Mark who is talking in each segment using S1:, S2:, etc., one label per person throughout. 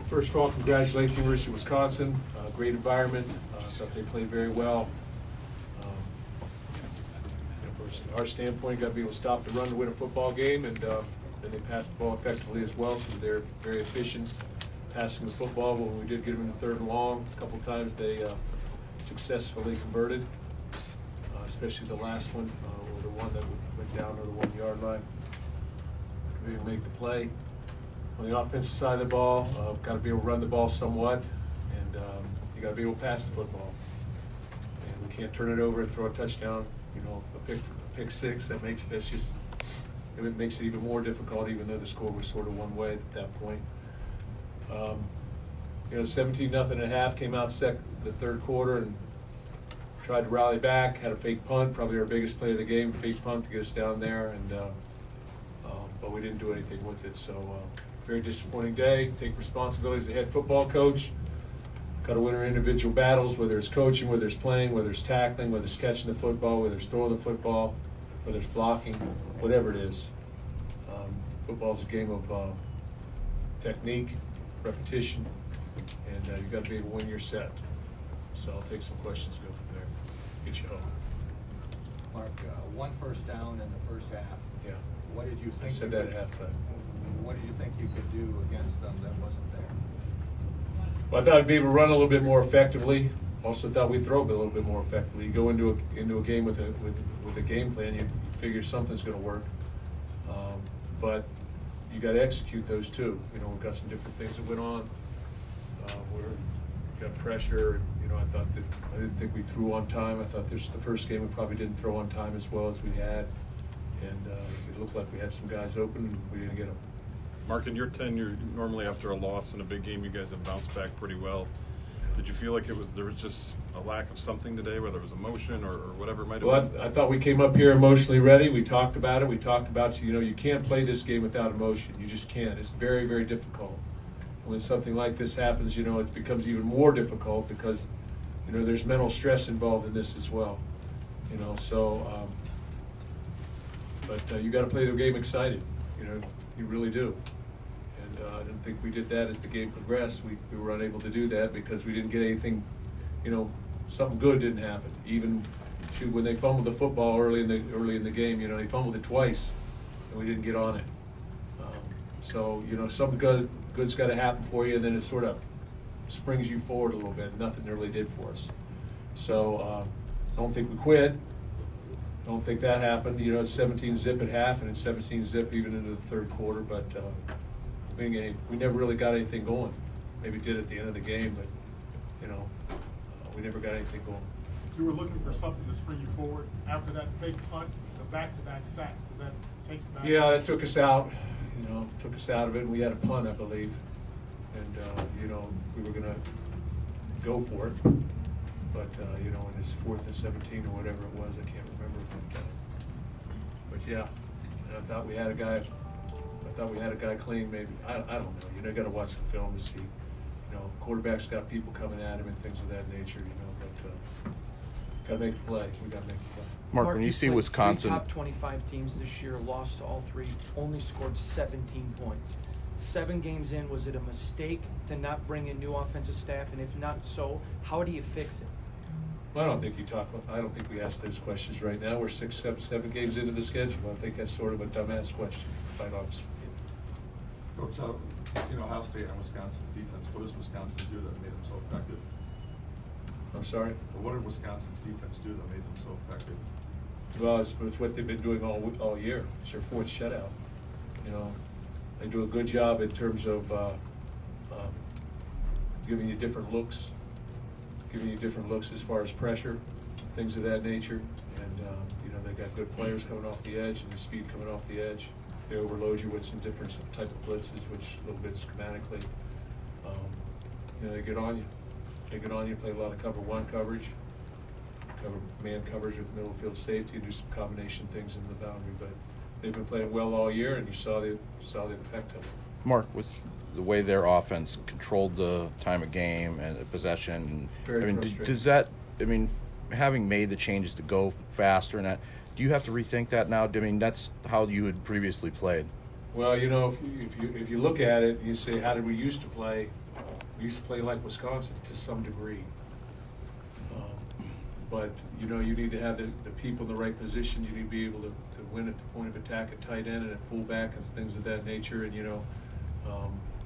S1: First of all, congratulate the University of Wisconsin. Great environment. Thought they played very well. From our standpoint, got to be able to stop the run to win a football game, and then they passed the ball effectively as well. So they're very efficient passing the football. When we did get them in the third and long, a couple times they successfully converted, especially the last one, or the one that went down to the 1 yard line. We didn't make the play. On the offensive side of the ball, got to be able to run the ball somewhat, and you got to be able to pass the football. And we can't turn it over and throw a touchdown. You know, a pick six. It makes it even more difficult, even though the score was sort of one way at that point. 17-0 at half. Came out the third quarter and tried to rally back. Had a fake punt, probably our biggest play of the game. Fake punt to get us down there, and but we didn't do anything with it. So. Very disappointing day. Take responsibility as a head football coach. Got to win our individual battles, whether it's coaching, whether it's playing, whether it's tackling, whether it's catching the football, whether it's throwing the football, whether it's blocking, whatever it is. Football is a game of technique, repetition, and you've got to be able to win your set. So I'll take some questions, go from there, get you home.
S2: Mark, one first down in the first half.
S1: Yeah.
S2: What did you think?
S1: I said that at halftime.
S2: What did you think you could do against them that wasn't there?
S1: Well, I thought I'd be able to run a little bit more effectively. Also thought we'd throw a little bit more effectively. You go into a game with a game plan, you figure something's going to work. But you got to execute those too. You know, we've got some different things that went on. We got pressure. You know, I didn't think we threw on time. I thought this was the first game we probably didn't throw on time as well as we had. And it looked like we had some guys open and we didn't get them.
S3: Mark, in your tenure, normally after a loss in a big game, you guys have bounced back pretty well. Did you feel like there was just a lack of something today, whether it was emotion or whatever it might have been?
S1: Well, I thought we came up here emotionally ready. We talked about it. We talked about, you can't play this game without emotion. You just can't. It's very, very difficult. When something like this happens, it becomes even more difficult because, there's mental stress involved in this as well. But you got to play the game excited. You really do. I didn't think we did that as the game progressed. We were unable to do that because we didn't get anything, something good didn't happen. Even when they fumbled the football early in the game, they fumbled it twice and we didn't get on it. So something good's got to happen for you, and then it sort of springs you forward a little bit. Nothing really did for us. So I don't think we quit. I don't think that happened. It's 17-0 at half, and it's 17-0 even into the third quarter. But we never really got anything going. Maybe did at the end of the game, but we never got anything going.
S4: You were looking for something to spring you forward after that fake punt, the back-to-back sacks. Does that take you back?
S1: Yeah, that took us out. Took us out of it. We had a punt, I believe, and we were gonna go for it. But when it's 4th and 17 or whatever it was, I can't remember. But yeah, and I thought we had a guy clean. Maybe I don't know. You got to watch the film to see. Quarterback's got people coming at him and things of that nature. But got to make a play. We got to make a play.
S5: Mark, when you see Wisconsin,
S6: top 25 teams this year, lost to all three, only scored 17 points. 7 games in, was it a mistake to not bring in new offensive staff? And if not so, how do you fix it?
S1: Well, I don't think we ask those questions right now. We're 6, 7 games into the schedule. I think that's sort of a dumbass question, quite honestly.
S7: Coach, you've seen Ohio State and Wisconsin's defense. What does Wisconsin do that made them so effective?
S1: I'm sorry?
S7: What did Wisconsin's defense do that made them so effective?
S1: Well, it's what they've been doing all year. It's their 4th shutout. They do a good job in terms of giving you different looks as far as pressure, things of that nature. And they got good players coming off the edge and the speed coming off the edge. They overload you with some different type of blitzes, which a little bit schematically, they get on you. They get on you, play a lot of cover 1 coverage, man coverage with middle field safety, do some combination things in the boundary. But they've been playing well all year, and you saw the effect of it.
S5: Mark, with the way their offense controlled the time of game and the possession,
S1: Very frustrating.
S5: does that? Having made the changes to go faster and that, do you have to rethink that now? That's how you had previously played.
S1: Well, you know, if you look at it, you say, how did we used to play? We used to play like Wisconsin to some degree. But, you know, you need to have the people in the right position. You need to be able to win at the point of attack at tight end and at fullback and things of that nature. And, you know,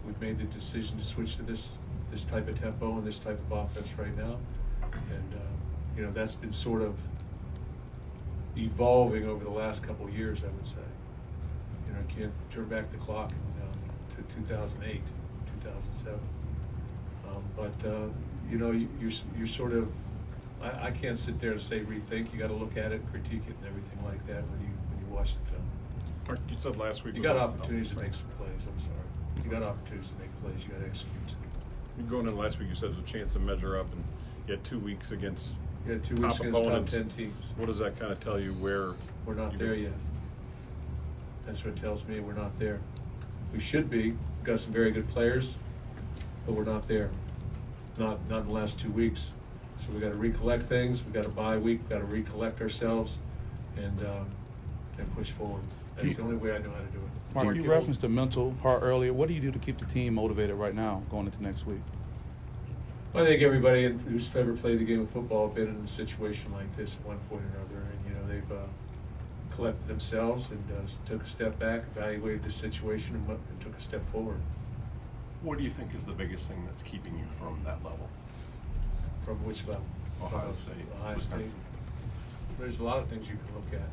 S1: we've made the decision to switch to this type of tempo and this type of offense right now. And, you know, that's been sort of evolving over the last couple of years, I would say. You know, you can't turn back the clock to 2008, 2007. But, you know, you're sort of, I can't sit there and say rethink. You got to look at it, critique it, and everything like that when you watch the film.
S3: Mark, you said last week.
S1: You got opportunities to make some plays. I'm sorry. You got opportunities to make plays. You got to execute.
S3: Going into last week, you said it was a chance to measure up, and you had 2 weeks against
S1: You had 2 weeks
S3: top
S1: against
S3: opponents.
S1: top 10 teams.
S3: What does that kind of tell you? Where
S1: We're not
S3: you
S1: there
S3: go?
S1: yet. That's what it tells me. We're not there. We should be. We've got some very good players, but we're not there. Not in the last 2 weeks. So we got to recollect things. We got a bye week. We got to recollect ourselves, and push forward. That's the only way I know how to do it.
S8: Mark, you referenced the mental part earlier. What do you do to keep the team motivated right now going into next week?
S1: I think everybody who's ever played the game of football have been in a situation like this at one point or another, and you know they've collected themselves and took a step back, evaluated the situation, and took a step forward.
S9: What do you think is the biggest thing that's keeping you from that level?
S1: From which level?
S9: Ohio State,
S1: Ohio State.
S9: Wisconsin.
S1: There's a lot of things you can look at.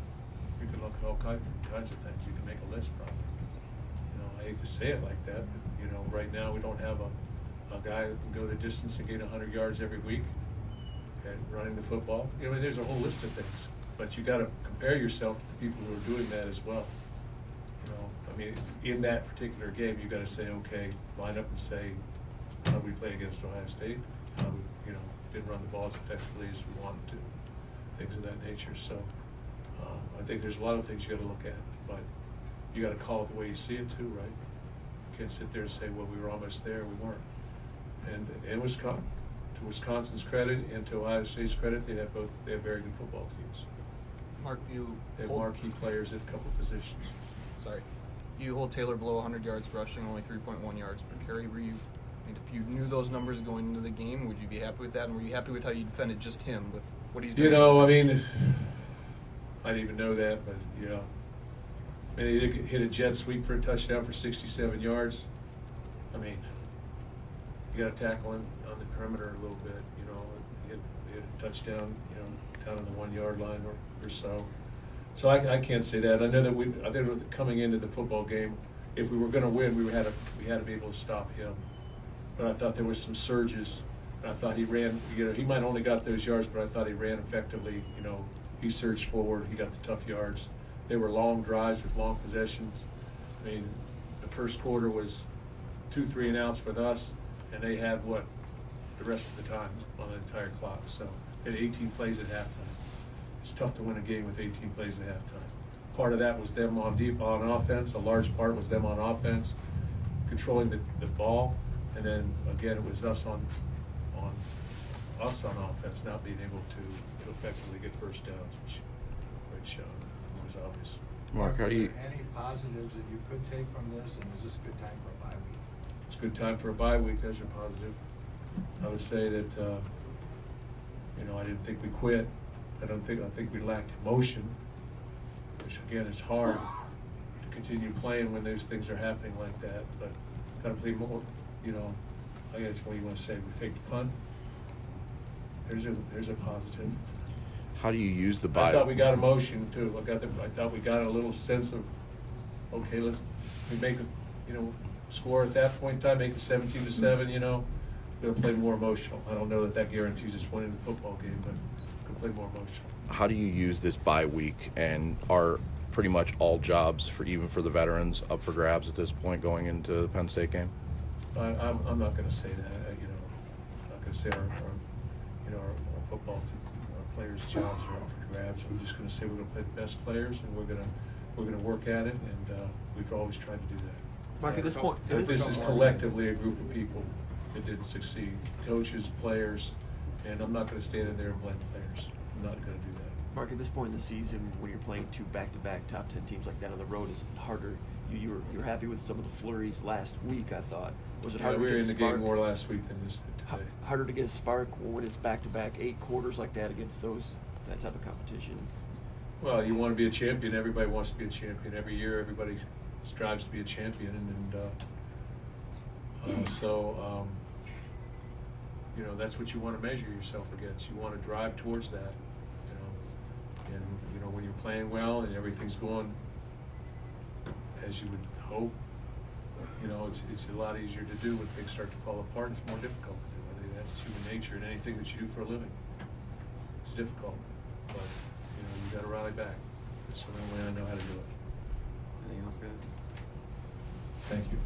S1: You can look at all kinds of things. You can make a list probably. You know, I hate to say it like that, but you know, right now we don't have a guy that can go the distance and gain 100 yards every week. Okay, running the football. You know, there's a whole list of things, but you got to compare yourself to the people who are doing that as well. You know, I mean, in that particular game, you got to say, okay, line up and say, how do we play against Ohio State? How we, you know, didn't run the ball as effectively as we wanted to. Things of that nature. So I think there's a lot of things you got to look at, but you got to call it the way you see it too, right? You can't sit there and say, well, we were almost there, we weren't. And Wisconsin, to Wisconsin's credit and to Ohio State's credit, they have very good football teams.
S10: Mark,
S1: They have marquee players at a couple positions.
S10: Sorry. You hold Taylor below 100 yards rushing, only 3.1 yards per carry. Were you, I mean, if you knew those numbers going into the game, would you be happy with that? And were you happy with how you defended just him with what he's doing?
S1: You know, I mean, I didn't even know that, but you know, I mean, he hit a jet sweep for a touchdown for 67 yards. I mean, you got to tackle him on the perimeter a little bit. You know, he hit a touchdown, you know, down on the 1 yard line or so. So I can't say that. I know that I think coming into the football game, if we were going to win, we had to be able to stop him. But I thought there was some surges. I thought he ran. You know, he might only got those yards, but I thought he ran effectively. You know, he surged forward. He got the tough yards. They were long drives with long possessions. I mean, the first quarter was 2 3 and outs with us, and they had what the rest of the time on the entire clock. So they had 18 plays at halftime. It's tough to win a game with 18 plays at halftime. Part of that was them on offense. A large part was them on offense, controlling the ball, and then again it was us on offense not being able to effectively get first downs, which was obvious.
S5: Mark, how do you?
S2: Are there any positives that you could take from this, and is this a good time for a bye week?
S1: It's a good time for a bye week. Those are positive. I would say that you know, I didn't think we quit. I think we lacked emotion, which again is hard to continue playing when those things are happening like that. But got to play more. You know, I guess what you want to say. We faked the punt. There's a positive.
S5: How do you use the
S1: I
S5: bye?
S1: thought we got emotion too. I thought we got a little sense of, okay, we make a, you know, score at that point in time, make it 17-7. You know, we're gonna play more emotional. I don't know that guarantees us winning the football game, but we're gonna play more emotional.
S5: How do you use this bye week, and are pretty much all jobs even for the veterans up for grabs at this point going into the Penn State game?
S1: I'm not going to say that. You know, I'm not going to say our football team, our players' jobs are up for grabs. I'm just going to say we're going to play the best players, and we're going to work at it, and we've always tried to do that.
S6: Mark, at this point,
S1: But this is collectively a group of people that didn't succeed, coaches, players, and I'm not going to stand in there and blame players. I'm not going to do that.
S11: Mark, at this point in the season, when you're playing 2 back-to-back top 10 teams like that on the road, is it harder you were happy with some of the flurries last week, I thought. Was it
S1: Yeah,
S11: harder
S1: we
S11: to
S1: were
S11: get
S1: in
S11: a
S1: the game
S11: spark?
S1: more last week than this today.
S11: Harder to get a spark when it's back-to-back 8 quarters like that against that type of competition?
S1: Well, you want to be a champion. Everybody wants to be a champion. Every year, everybody strives to be a champion, you know, that's what you want to measure yourself against. You want to drive towards that, you know. And you know, when you're playing well and everything's going as you would hope, you know, it's a lot easier to do when things start to fall apart. It's more difficult to do. I think that's human nature in anything that you do for a living. It's difficult, but you know, you got to rally back. It's the only way I know how to do it.
S11: Anything else, guys?
S1: Thank you.